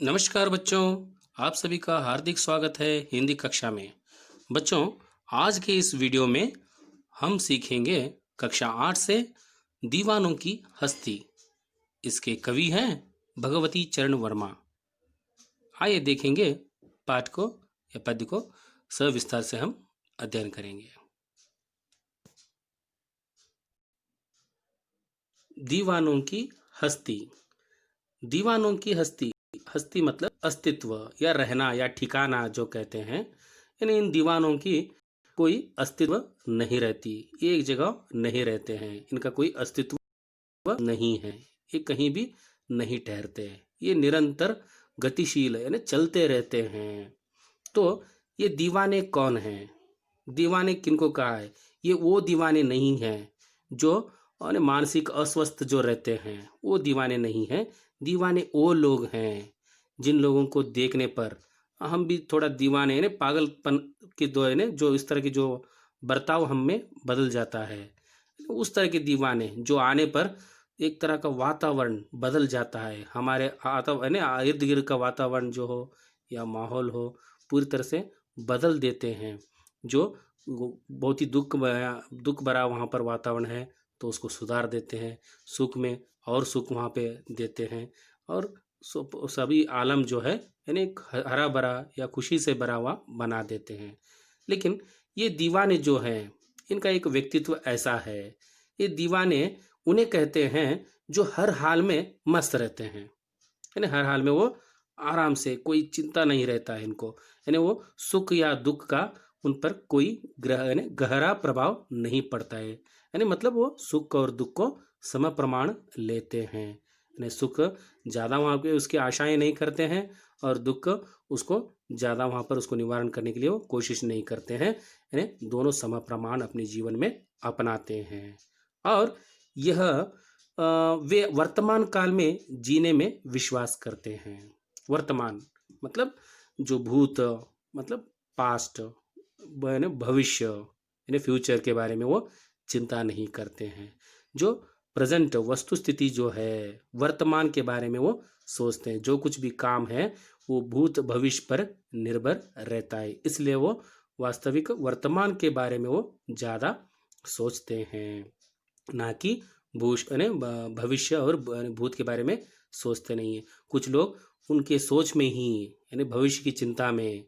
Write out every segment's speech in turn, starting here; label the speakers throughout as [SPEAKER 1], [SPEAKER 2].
[SPEAKER 1] नमस्कार बच्चों, आप सभी का हार्दिक स्वागत है हिंदी कक्षा में। बच्चों, आज के इस वीडियो में हम सीखेंगे कक्षा 8 से दीवानों की हस्ती। इसके कवि हैं भगवती चरण वर्मा। आइए देखेंगे पाठ को या पद्य को सविस्तार से हम अध्ययन करेंगे। दीवानों की हस्ती। दीवानों की हस्ती, हस्ती मतलब अस्तित्व या रहना या ठिकाना जो कहते हैं। यानी इन दीवानों की कोई अस्तित्व नहीं रहती, ये एक जगह नहीं रहते हैं, इनका कोई अस्तित्व नहीं है, ये कहीं भी नहीं ठहरते, ये निरंतर गतिशील है, यानी चलते रहते हैं। तो ये दीवाने कौन हैं? दीवाने किनको कहा है? ये वो दीवाने नहीं हैं जो मानसिक अस्वस्थ जो रहते हैं, वो दीवाने नहीं हैं। दीवाने वो लोग हैं जिन लोगों को देखने पर हम भी थोड़ा दीवाने यानी पागलपन के दो यानी जो इस तरह की जो बर्ताव हम में बदल जाता है, उस तरह के दीवाने जो आने पर एक तरह का वातावरण बदल जाता है। हमारे यानी इर्द गिर्द का वातावरण जो हो या माहौल हो, पूरी तरह से बदल देते हैं। जो बहुत ही दुख भरा वहाँ पर वातावरण है तो उसको सुधार देते हैं, सुख में और सुख वहाँ पे देते हैं, और सभी आलम जो है यानी एक हरा भरा या खुशी से भरा हुआ बना देते हैं। लेकिन ये दीवाने जो हैं, इनका एक व्यक्तित्व ऐसा है, ये दीवाने उन्हें कहते हैं जो हर हाल में मस्त रहते हैं। यानी हर हाल में वो आराम से, कोई चिंता नहीं रहता है इनको, यानी वो सुख या दुख का उन पर कोई ग्रह यानी गहरा प्रभाव नहीं पड़ता है। यानी मतलब वो सुख और दुख को सम प्रमाण लेते हैं, यानी सुख ज़्यादा वहाँ पे उसकी आशाएं नहीं करते हैं और दुख उसको ज़्यादा वहाँ पर उसको निवारण करने के लिए वो कोशिश नहीं करते हैं, यानी दोनों सम प्रमाण अपने जीवन में अपनाते हैं। और यह वे वर्तमान काल में जीने में विश्वास करते हैं। वर्तमान मतलब जो भूत मतलब पास्ट यानी भविष्य यानी फ्यूचर के बारे में वो चिंता नहीं करते हैं। जो प्रेजेंट वस्तु स्थिति जो है, वर्तमान के बारे में वो सोचते हैं। जो कुछ भी काम है वो भूत भविष्य पर निर्भर रहता है, इसलिए वो वास्तविक वर्तमान के बारे में वो ज़्यादा सोचते हैं, ना कि भविष्य और भूत के बारे में सोचते नहीं है। कुछ लोग उनके सोच में ही यानी भविष्य की चिंता में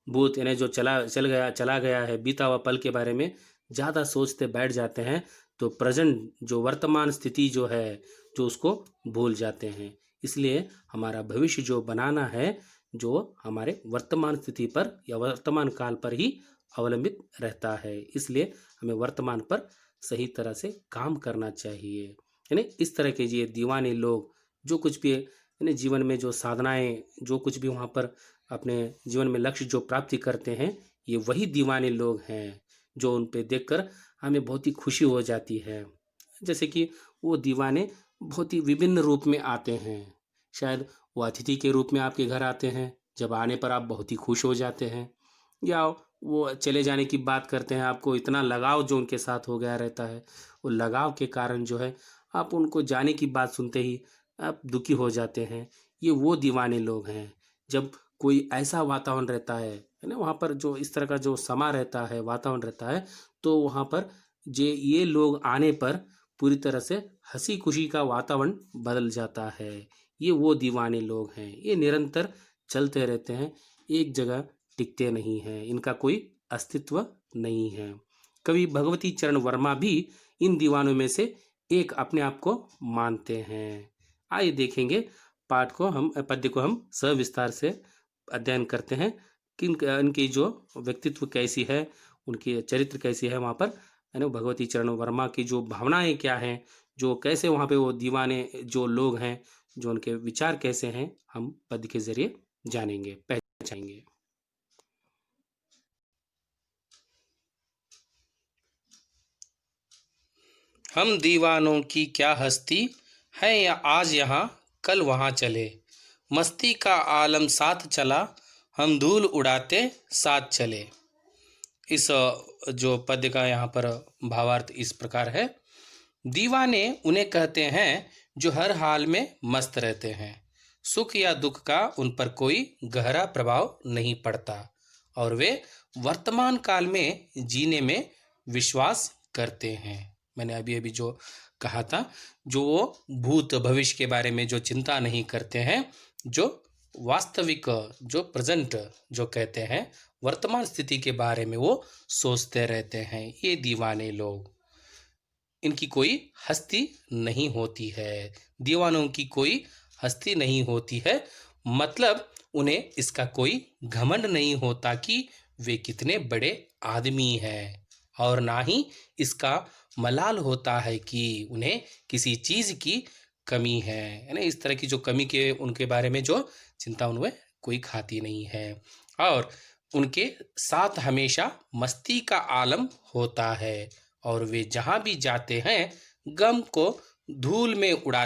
[SPEAKER 1] भूत यानी जो चला गया है, बीता हुआ पल के बारे में ज़्यादा सोचते बैठ जाते हैं, तो प्रेजेंट जो वर्तमान स्थिति जो है, जो उसको भूल जाते हैं। इसलिए हमारा भविष्य जो बनाना है, जो हमारे वर्तमान स्थिति पर या वर्तमान काल पर ही अवलंबित रहता है। इसलिए हमें वर्तमान पर सही तरह से काम करना चाहिए। यानी इस तरह के ये दीवाने लोग जो कुछ भी यानी जीवन में जो साधनाएं, जो कुछ भी वहाँ पर अपने जीवन में लक्ष्य जो प्राप्ति करते हैं, ये वही दीवाने लोग हैं जो उन पे देखकर हमें बहुत ही खुशी हो जाती है। जैसे कि वो दीवाने बहुत ही विभिन्न रूप में आते हैं। शायद वो अतिथि के रूप में आपके घर आते हैं, जब आने पर आप बहुत ही खुश हो जाते हैं, या वो चले जाने की बात करते हैं, आपको इतना लगाव जो उनके साथ हो गया रहता है, वो लगाव के कारण जो है आप उनको जाने की बात सुनते ही आप दुखी हो जाते हैं। ये वो दीवाने लोग हैं। जब कोई ऐसा वातावरण रहता है ना, वहाँ पर जो इस तरह का जो समा रहता है, वातावरण रहता है, तो वहाँ पर ये लोग आने पर पूरी तरह से हंसी खुशी का वातावरण बदल जाता है। ये वो दीवाने लोग हैं, ये निरंतर चलते रहते हैं, एक जगह टिकते नहीं हैं, इनका कोई अस्तित्व नहीं है। कवि भगवती चरण वर्मा भी इन दीवानों में से एक अपने आप को मानते हैं। आइए देखेंगे पाठ को, हम पद्य को हम सविस्तार से अध्ययन करते हैं कि इनकी जो व्यक्तित्व कैसी है, उनकी चरित्र कैसी है, वहाँ पर है ना भगवती चरण वर्मा की जो भावनाएं क्या हैं, जो कैसे वहाँ पे वो दीवाने जो लोग हैं, जो उनके विचार कैसे हैं, हम पद्य के जरिए जानेंगे, पहचानेंगे। हम दीवानों की क्या हस्ती है, या आज यहाँ कल वहाँ चले, मस्ती का आलम साथ चला, हम धूल उड़ाते साथ चले। इस जो पद्य का यहाँ पर भावार्थ इस प्रकार है। दीवाने उन्हें कहते हैं जो हर हाल में मस्त रहते हैं, सुख या दुख का उन पर कोई गहरा प्रभाव नहीं पड़ता और वे वर्तमान काल में जीने में विश्वास करते हैं। मैंने अभी अभी जो कहा था, जो वो भूत भविष्य के बारे में जो चिंता नहीं करते हैं, जो वास्तविक, जो प्रेजेंट जो कहते हैं, वर्तमान स्थिति के बारे में वो सोचते रहते हैं, ये दीवाने लोग। इनकी कोई हस्ती नहीं होती है, दीवानों की कोई हस्ती नहीं होती है, मतलब उन्हें इसका कोई घमंड नहीं होता कि वे कितने बड़े आदमी हैं, और ना ही इसका मलाल होता है कि उन्हें किसी चीज की कमी है। यानी इस तरह की जो कमी के उनके बारे में जो चिंता उनमें कोई खाती नहीं है, और उनके साथ हमेशा मस्ती का आलम होता है, और वे जहां भी जाते हैं गम को धूल में उड़ा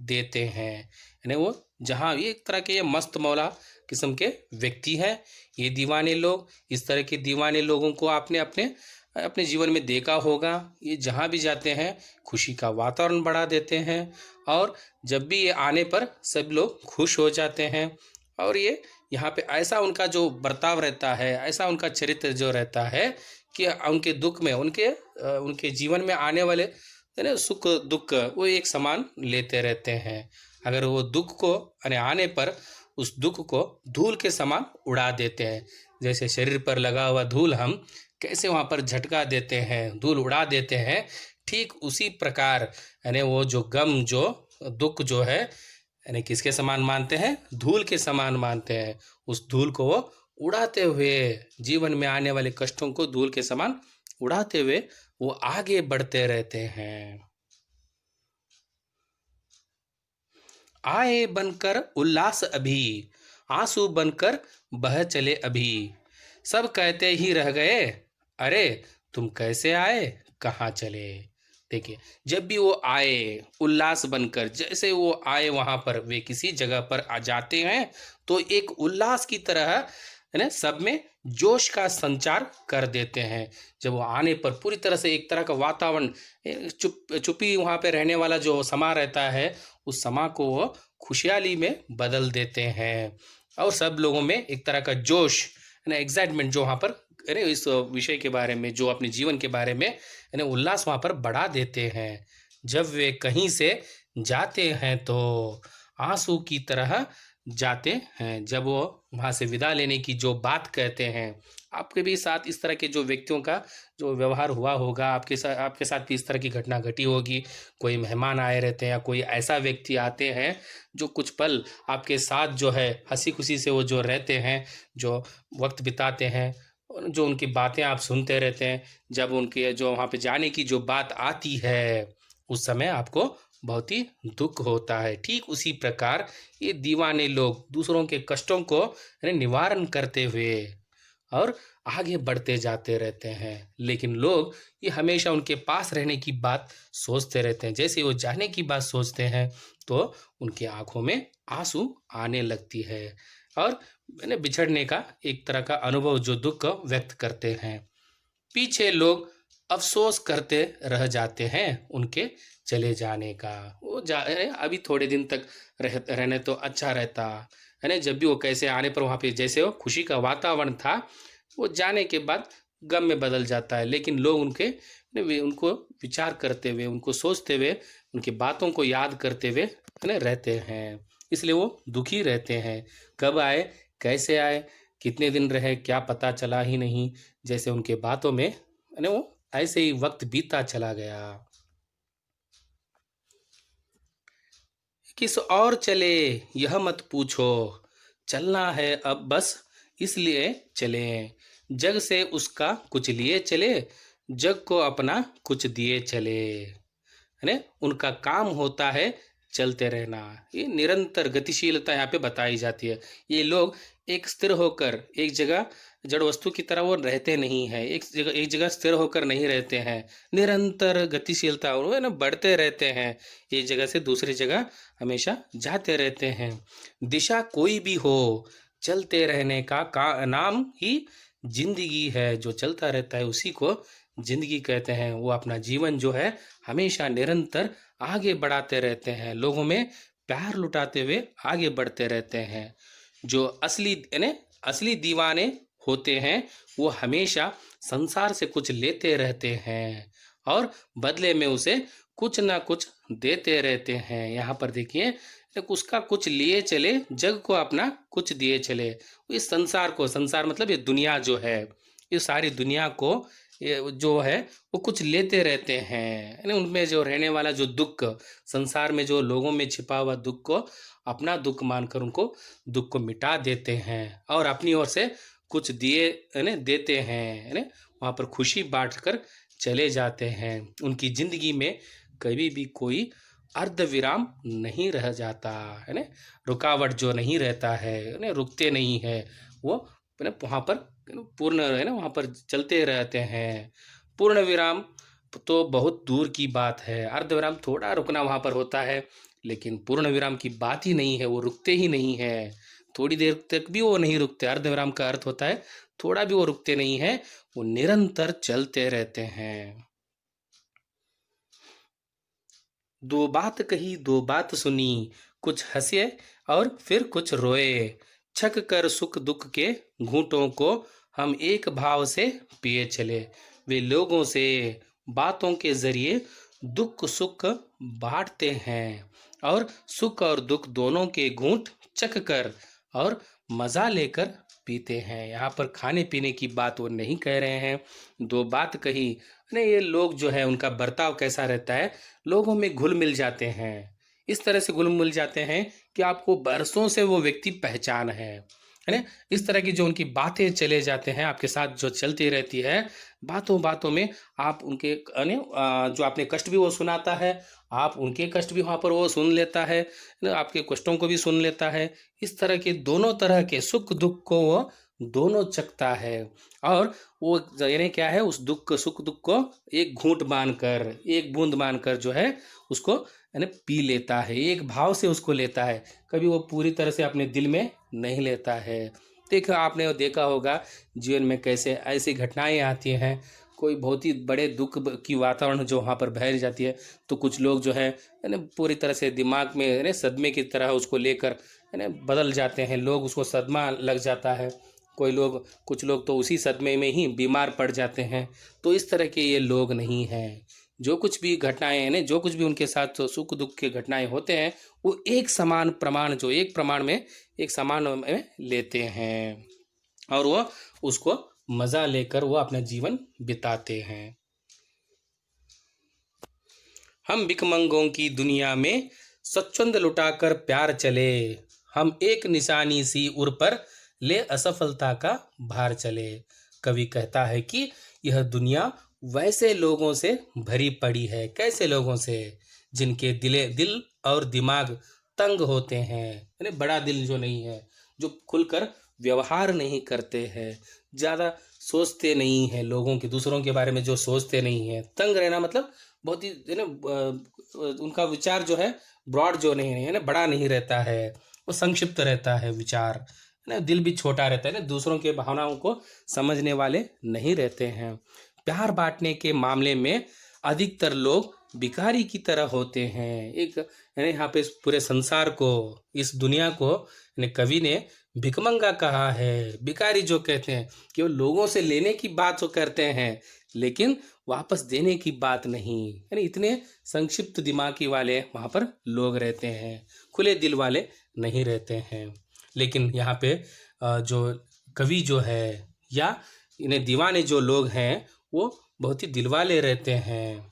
[SPEAKER 1] देते हैं। यानी वो जहां, ये एक तरह के ये मस्त मौला किस्म के व्यक्ति हैं ये दीवाने लोग। इस तरह के दीवाने लोगों को आपने अपने अपने जीवन में देखा होगा। ये जहां भी जाते हैं खुशी का वातावरण बढ़ा देते हैं, और जब भी ये आने पर सब लोग खुश हो जाते हैं। और ये यहाँ पे ऐसा उनका जो बर्ताव रहता है, ऐसा उनका चरित्र जो रहता है कि उनके दुख में, उनके जीवन में आने वाले है ना सुख दुख वो एक समान लेते रहते हैं। अगर वो दुख को आने पर उस दुख को धूल के समान उड़ा देते हैं। जैसे शरीर पर लगा हुआ धूल हम कैसे वहाँ पर झटका देते हैं, धूल उड़ा देते हैं, ठीक उसी प्रकार यानी वो जो गम, जो दुख जो है, यानी किसके समान मानते हैं? धूल के समान मानते हैं। उस धूल को वो उड़ाते हुए, जीवन में आने वाले कष्टों को धूल के समान उड़ाते हुए वो आगे बढ़ते रहते हैं। आए बनकर उल्लास अभी, आंसू बनकर बह चले अभी, सब कहते ही रह गए, अरे तुम कैसे आए, कहाँ चले। देखिए, जब भी वो आए उल्लास बनकर, जैसे वो आए वहां पर वे किसी जगह पर आ जाते हैं तो एक उल्लास की तरह है ना सब में जोश का संचार कर देते हैं। जब वो आने पर पूरी तरह से एक तरह का वातावरण, चुप्पी वहां पे रहने वाला जो समा रहता है, उस समा को वो खुशहाली में बदल देते हैं, और सब लोगों में एक तरह का जोश है ना, एक्साइटमेंट जो वहां पर अरे इस विषय के बारे में, जो अपने जीवन के बारे में यानी उल्लास वहां पर बढ़ा देते हैं। जब वे कहीं से जाते हैं तो आंसू की तरह जाते हैं। जब वो वहां से विदा लेने की जो बात कहते हैं, आपके भी साथ इस तरह के जो व्यक्तियों का जो व्यवहार हुआ होगा, आपके साथ भी इस तरह की घटना घटी होगी। कोई मेहमान आए रहते हैं या कोई ऐसा व्यक्ति आते हैं जो कुछ पल आपके साथ जो है हंसी खुशी से वो जो रहते हैं, जो वक्त बिताते हैं, और जो उनकी बातें आप सुनते रहते हैं। जब उनके जो वहाँ पे जाने की जो बात आती है, उस समय आपको बहुत ही दुख होता है। ठीक उसी प्रकार ये दीवाने लोग दूसरों के कष्टों को निवारण करते हुए और आगे बढ़ते जाते रहते हैं, लेकिन लोग ये हमेशा उनके पास रहने की बात सोचते रहते हैं। जैसे वो जाने की बात सोचते हैं तो उनकी आंखों में आंसू आने लगती है, और मैंने बिछड़ने का एक तरह का अनुभव, जो दुख व्यक्त करते हैं। पीछे लोग अफसोस करते रह जाते हैं उनके चले जाने का। वो अभी थोड़े दिन तक रहने तो अच्छा रहता है ना। जब भी वो कैसे आने पर वहाँ पे जैसे वो खुशी का वातावरण था, वो जाने के बाद गम में बदल जाता है। लेकिन लोग उनको विचार करते हुए, उनको सोचते हुए, उनकी बातों को याद करते हुए है ना रहते हैं। इसलिए वो दुखी रहते हैं। कब आए, कैसे आए, कितने दिन रहे, क्या पता चला ही नहीं। जैसे उनके बातों में है ना वो ऐसे ही वक्त बीता चला गया। किस और चले यह मत पूछो, चलना है अब बस इसलिए चले। जग से उसका कुछ लिए चले, जग को अपना कुछ दिए चले। है ना, उनका काम होता है चलते रहना। ये निरंतर गतिशीलता यहाँ पे बताई जाती है। ये लोग एक स्थिर होकर एक जगह जड़ वस्तु की तरह वो रहते नहीं है, एक जगह स्थिर होकर नहीं रहते हैं। निरंतर गतिशीलता, वो है ना बढ़ते रहते हैं, एक जगह से दूसरी जगह हमेशा जाते रहते हैं। दिशा कोई भी हो, चलते रहने का नाम ही जिंदगी है। जो चलता रहता है उसी को जिंदगी कहते हैं। वो अपना जीवन जो है हमेशा निरंतर आगे बढ़ाते रहते हैं, लोगों में प्यार लुटाते हुए आगे बढ़ते रहते हैं। जो असली यानी असली दीवाने होते हैं, वो हमेशा संसार से कुछ लेते रहते हैं और बदले में उसे कुछ ना कुछ देते रहते हैं। यहाँ पर देखिए, उसका कुछ लिए चले, जग को अपना कुछ दिए चले। इस संसार को, संसार मतलब ये दुनिया जो है, ये सारी दुनिया को ये जो है वो कुछ लेते रहते हैं, यानी उनमें जो रहने वाला जो दुख, संसार में जो लोगों में छिपा हुआ दुख को अपना दुख मानकर उनको दुख को मिटा देते हैं और अपनी ओर से कुछ दिए यानी देते हैं, यानी वहाँ पर खुशी बांटकर चले जाते हैं। उनकी जिंदगी में कभी भी कोई अर्ध विराम नहीं रह जाता है ना, रुकावट जो नहीं रहता है ना, रुकते नहीं है वो, है ना, वहाँ पर पूर्ण है ना, वहाँ पर चलते रहते हैं। पूर्ण विराम तो बहुत दूर की बात है, अर्ध विराम थोड़ा रुकना वहाँ पर होता है, लेकिन पूर्ण विराम की बात ही नहीं है, वो रुकते ही नहीं है। थोड़ी देर तक भी वो नहीं रुकते। अर्ध विराम का अर्थ होता है थोड़ा भी वो रुकते नहीं है, वो निरंतर चलते रहते हैं। दो बात कही दो बात सुनी, कुछ हंसे और फिर कुछ रोए, छक कर सुख दुख के घूंटों को हम एक भाव से पिए चले। वे लोगों से बातों के जरिए दुख सुख बांटते हैं और सुख और दुख दोनों के घूंट चख कर और मजा लेकर पीते हैं। यहाँ पर खाने पीने की बात वो नहीं कह रहे हैं। दो बात कही, नहीं, ये लोग जो है उनका बर्ताव कैसा रहता है, लोगों में घुल मिल जाते हैं। इस तरह से घुल मिल जाते हैं कि आपको बरसों से वो व्यक्ति पहचान है ना। इस तरह की जो उनकी बातें चले जाते हैं, आपके साथ जो चलती रहती है, बातों बातों में आप उनके यानी जो आपने कष्ट भी वो सुनाता है, आप उनके कष्ट भी वहाँ पर वो सुन लेता है ना, आपके कष्टों को भी सुन लेता है। इस तरह के दोनों तरह के सुख दुख को वो दोनों चखता है और वो यानी क्या है, उस दुख सुख दुख को एक घूंट मानकर, एक बूंद मानकर जो है उसको यानी पी लेता है, एक भाव से उसको लेता है। कभी वो पूरी तरह से अपने दिल में नहीं लेता है। देखा आपने, वो देखा होगा जीवन में कैसे ऐसी घटनाएं आती हैं, कोई बहुत ही बड़े दुख की वातावरण जो वहाँ पर बहर जाती है, तो कुछ लोग जो है यानी पूरी तरह से दिमाग में यानी सदमे की तरह उसको लेकर यानी बदल जाते हैं। लोग उसको सदमा लग जाता है, कोई लोग, कुछ लोग तो उसी सदमे में ही बीमार पड़ जाते हैं। तो इस तरह के ये लोग नहीं हैं। जो कुछ भी घटनाएं हैं ना, जो कुछ भी उनके साथ सुख दुख के घटनाएं होते हैं, वो एक समान प्रमाण, जो एक प्रमाण में एक समान में लेते हैं और वो उसको मजा लेकर वो अपना जीवन बिताते हैं। हम भिखमंगों की दुनिया में स्वच्छंद लुटाकर प्यार चले, हम एक निशानी सी उर पर ले असफलता का भार चले। कवि कहता है कि यह दुनिया वैसे लोगों से भरी पड़ी है, कैसे लोगों से, जिनके दिल और दिमाग तंग होते हैं, यानी बड़ा दिल जो नहीं है, जो खुलकर व्यवहार नहीं करते हैं, ज़्यादा सोचते नहीं हैं, लोगों के दूसरों के बारे में जो सोचते नहीं हैं। तंग रहना मतलब बहुत ही है ना, उनका विचार जो है ब्रॉड जो नहीं है ना, बड़ा नहीं रहता है, वो संक्षिप्त रहता है विचार, है ना। दिल भी छोटा रहता है ना, दूसरों के भावनाओं को समझने वाले नहीं रहते हैं। प्यार बांटने के मामले में अधिकतर लोग भिखारी की तरह होते हैं। एक यानी यहाँ पे इस पूरे संसार को, इस दुनिया को यानी कवि ने भिखमंगा कहा है। भिखारी जो कहते हैं कि वो लोगों से लेने की बात तो करते हैं, लेकिन वापस देने की बात नहीं, यानी इतने संक्षिप्त दिमागी वाले वहाँ पर लोग रहते हैं, खुले दिल वाले नहीं रहते हैं। लेकिन यहाँ पे जो कवि जो है या इन्हें दीवाने जो लोग हैं, वो बहुत ही दिलवाले रहते हैं।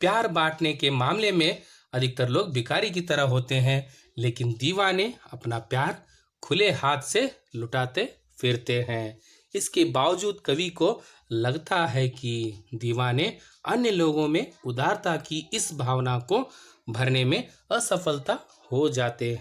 [SPEAKER 1] प्यार बांटने के मामले में अधिकतर लोग भिखारी की तरह होते हैं, लेकिन दीवाने अपना प्यार खुले हाथ से लुटाते फिरते हैं। इसके बावजूद कवि को लगता है कि दीवाने अन्य लोगों में उदारता की इस भावना को भरने में असफलता हो जाते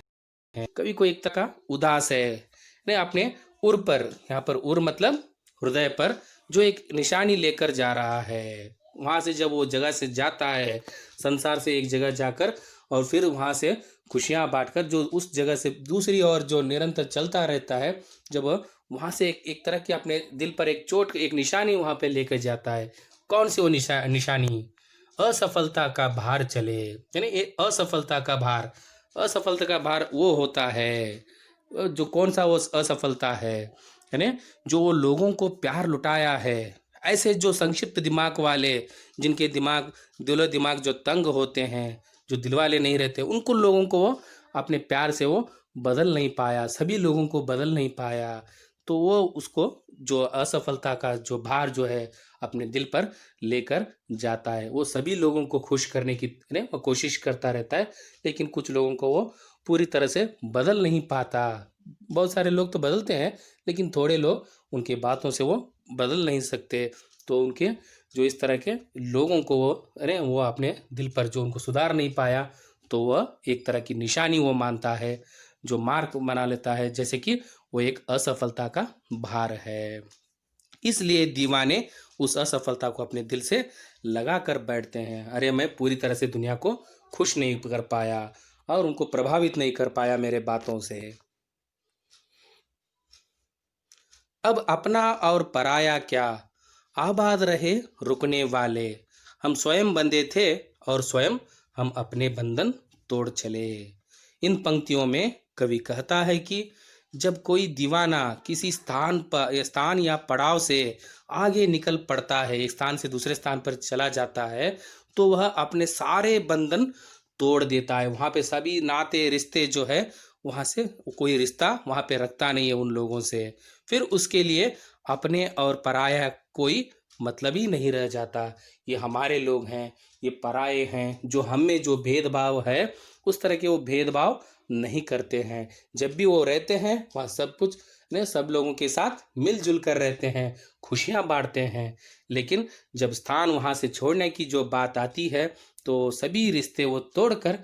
[SPEAKER 1] हैं। कवि को एक तरह का उदास है, ने अपने उर पर, यहाँ पर उर मतलब हृदय पर जो एक निशानी लेकर जा रहा है, वहाँ से जब वो जगह से जाता है, संसार से एक जगह जाकर और फिर वहाँ से खुशियाँ बांटकर जो उस जगह से दूसरी ओर जो निरंतर चलता रहता है, जब वहाँ से एक तरह की अपने दिल पर एक चोट, एक निशानी वहाँ पे लेकर जाता है। कौन सी वो निशानी? असफलता का भार चले, यानी असफलता का भार, असफलता का भार वो होता है, जो कौन सा वो असफलता है, यानी जो वो लोगों को प्यार लुटाया है। ऐसे जो संक्षिप्त दिमाग वाले, जिनके दिमाग, दिलो दिमाग जो तंग होते हैं, जो दिलवाले नहीं रहते, उनको लोगों को वो अपने प्यार से वो बदल नहीं पाया, सभी लोगों को बदल नहीं पाया। तो वो उसको जो असफलता का जो भार जो है अपने दिल पर लेकर जाता है। वो सभी लोगों को खुश करने की वो कोशिश करता रहता है, लेकिन कुछ लोगों को वो पूरी तरह से बदल नहीं पाता। बहुत सारे लोग तो बदलते हैं, लेकिन थोड़े लोग उनकी बातों से वो बदल नहीं सकते। तो उनके जो इस तरह के लोगों को वो अपने दिल पर जो उनको सुधार नहीं पाया, तो वह एक तरह की निशानी वो मानता है, जो मार्क बना लेता है, जैसे कि वो एक असफलता का भार है। इसलिए दीवाने उस असफलता को अपने दिल से लगा कर बैठते हैं। अरे मैं पूरी तरह से दुनिया को खुश नहीं कर पाया और उनको प्रभावित नहीं कर पाया मेरे बातों से। अब अपना और पराया क्या, आबाद रहे रुकने वाले। हम स्वयं बंधे थे और स्वयं हम अपने बंधन तोड़ चले। इन पंक्तियों में कवि कहता है कि जब कोई दीवाना किसी स्थान या पड़ाव से आगे निकल पड़ता है, एक स्थान से दूसरे स्थान पर चला जाता है, तो वह अपने सारे बंधन तोड़ देता है। वहाँ पे सभी नाते रिश्ते जो है, वहाँ से कोई रिश्ता वहाँ पे रखता नहीं है उन लोगों से। फिर उसके लिए अपने और पराया कोई मतलब ही नहीं रह जाता। ये हमारे लोग हैं, ये पराये हैं, जो हम में जो भेदभाव है, उस तरह के वो भेदभाव नहीं करते हैं। जब भी वो रहते हैं वहाँ सब कुछ ने सब लोगों के साथ मिलजुल कर रहते हैं, खुशियाँ बांटते हैं। लेकिन जब स्थान वहाँ से छोड़ने की जो बात आती है, तो सभी रिश्ते वो तोड़कर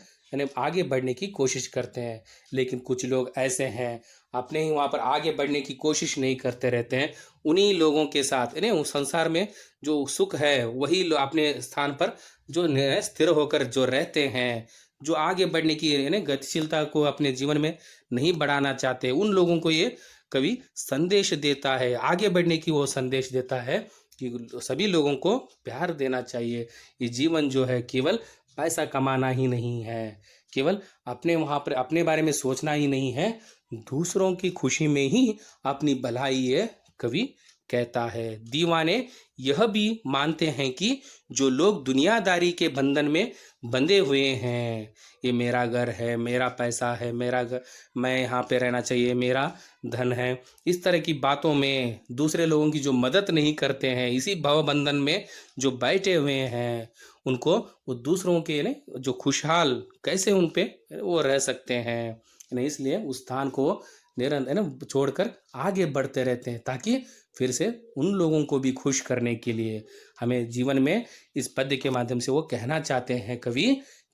[SPEAKER 1] आगे बढ़ने की कोशिश करते हैं। लेकिन कुछ लोग ऐसे हैं, अपने ही वहाँ पर आगे बढ़ने की कोशिश नहीं करते रहते हैं। उन्हीं लोगों के साथ उस संसार में जो सुख है, वही लोग अपने स्थान पर जो स्थिर होकर जो रहते हैं, जो आगे बढ़ने की गतिशीलता को अपने जीवन में नहीं बढ़ाना चाहते, उन लोगों को ये कवि संदेश देता है, आगे बढ़ने की वो संदेश देता है कि सभी लोगों को प्यार देना चाहिए। ये जीवन जो है केवल पैसा कमाना ही नहीं है, केवल अपने वहाँ पर अपने बारे में सोचना ही नहीं है, दूसरों की खुशी में ही अपनी भलाई ये कवि कहता है। दीवाने यह भी मानते हैं कि जो लोग दुनियादारी के बंधन में बंधे हुए हैं, ये मेरा घर है, मेरा पैसा है, मेरा घर, मैं यहाँ पे रहना चाहिए, मेरा धन है, इस तरह की बातों में दूसरे लोगों की जो मदद नहीं करते हैं, इसी भव बंधन में जो बैठे हुए हैं, उनको वो दूसरों के जो खुशहाल कैसे उन पे वो रह सकते हैं, इसलिए उस स्थान को निरंतर छोड़कर आगे बढ़ते रहते हैं, ताकि फिर से उन लोगों को भी खुश करने के लिए हमें जीवन में इस पद्य के माध्यम से वो कहना चाहते हैं कवि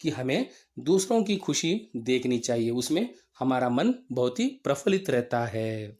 [SPEAKER 1] कि हमें दूसरों की खुशी देखनी चाहिए, उसमें हमारा मन बहुत ही प्रफुल्लित रहता है।